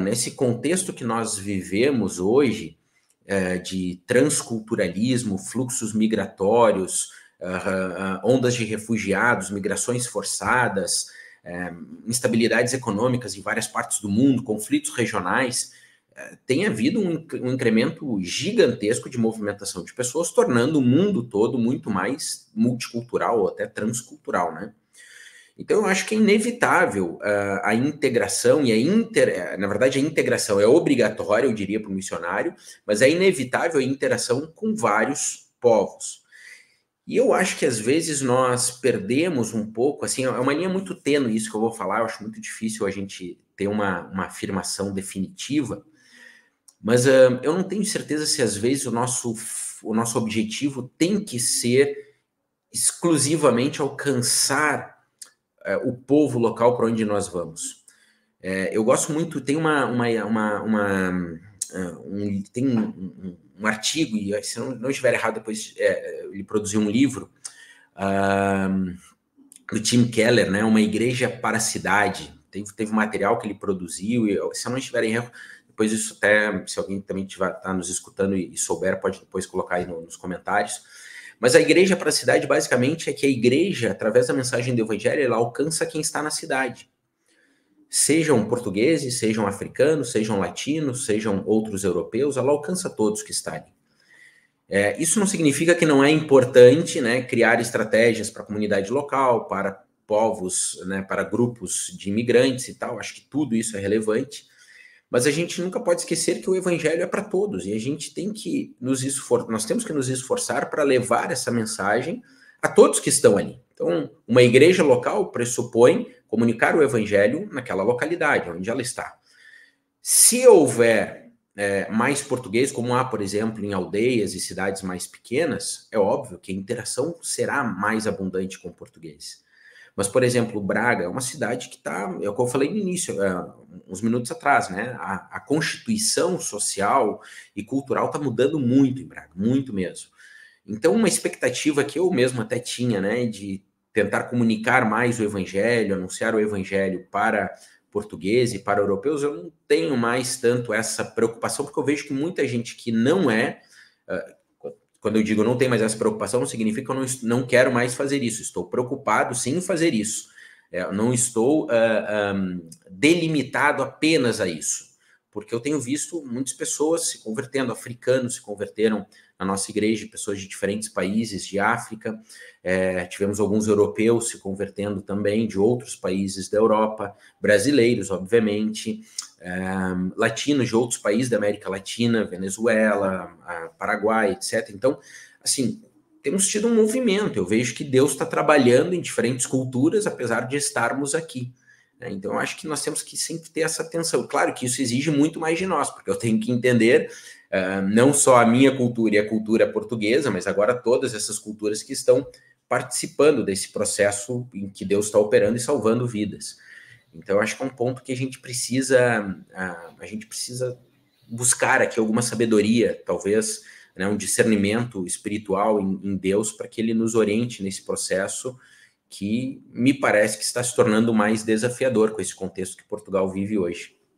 nesse contexto que nós vivemos hoje, de transculturalismo, fluxos migratórios, ondas de refugiados, migrações forçadas, instabilidades econômicas em várias partes do mundo, conflitos regionais, tem havido um incremento gigantesco de movimentação de pessoas, tornando o mundo todo muito mais multicultural ou até transcultural, né? Então, eu acho que é inevitável a integração, na verdade, a integração é obrigatória, eu diria, para o missionário, mas é inevitável a interação com vários povos. E eu acho que, às vezes, nós perdemos um pouco, assim, é uma linha muito tênue isso que eu vou falar, eu acho muito difícil a gente ter uma afirmação definitiva, mas eu não tenho certeza se, às vezes, o nosso objetivo tem que ser exclusivamente alcançar o povo local para onde nós vamos. Eu gosto muito, tem tem um artigo, e se não estiver errado, depois ele produziu um livro do Tim Keller, né, Uma Igreja para a Cidade. Teve um material que ele produziu, e se eu não estiver em erro, depois isso até, se alguém também está nos escutando e souber, pode depois colocar aí nos comentários. Mas a igreja para a cidade, basicamente, é que a igreja, através da mensagem do evangelho, ela alcança quem está na cidade. Sejam portugueses, sejam africanos, sejam latinos, sejam outros europeus, ela alcança todos que estão ali. Isso não significa que não é importante, né, criar estratégias para a comunidade local, para povos, né, para grupos de imigrantes e tal. Acho que tudo isso é relevante. Mas a gente nunca pode esquecer que o evangelho é para todos, e a gente tem que nós temos que nos esforçar para levar essa mensagem a todos que estão ali. Então, uma igreja local pressupõe comunicar o evangelho naquela localidade, onde ela está. Se houver mais português, como há, por exemplo, em aldeias e cidades mais pequenas, é óbvio que a interação será mais abundante com o português. Mas, por exemplo, Braga é uma cidade que está, é o que eu falei no início, uns minutos atrás, né? A constituição social e cultural está mudando muito em Braga, muito mesmo. Então, uma expectativa que eu mesmo até tinha, né, de tentar comunicar mais o evangelho, anunciar o evangelho para portugueses e para europeus, eu não tenho mais tanto essa preocupação, porque eu vejo que muita gente que não quando eu digo não tem mais essa preocupação, não significa que eu não quero mais fazer isso. Estou preocupado, sim, em fazer isso. Eu não estou delimitado apenas a isso. Porque eu tenho visto muitas pessoas se convertendo, africanos se converteram na nossa igreja, pessoas de diferentes países de África. Tivemos alguns europeus se convertendo também, de outros países da Europa, brasileiros, obviamente, latinos de outros países da América Latina, Venezuela, Paraguai, etc. Então, assim, temos tido um movimento. Eu vejo que Deus está trabalhando em diferentes culturas, apesar de estarmos aqui. Então, eu acho que nós temos que sempre ter essa atenção. Claro que isso exige muito mais de nós, porque eu tenho que entender não só a minha cultura e a cultura portuguesa, mas agora todas essas culturas que estão participando desse processo em que Deus está operando e salvando vidas. Então, eu acho que é um ponto que a gente precisa buscar aqui alguma sabedoria, talvez, né, um discernimento espiritual em Deus, para que Ele nos oriente nesse processo que me parece que está se tornando mais desafiador com esse contexto que Portugal vive hoje.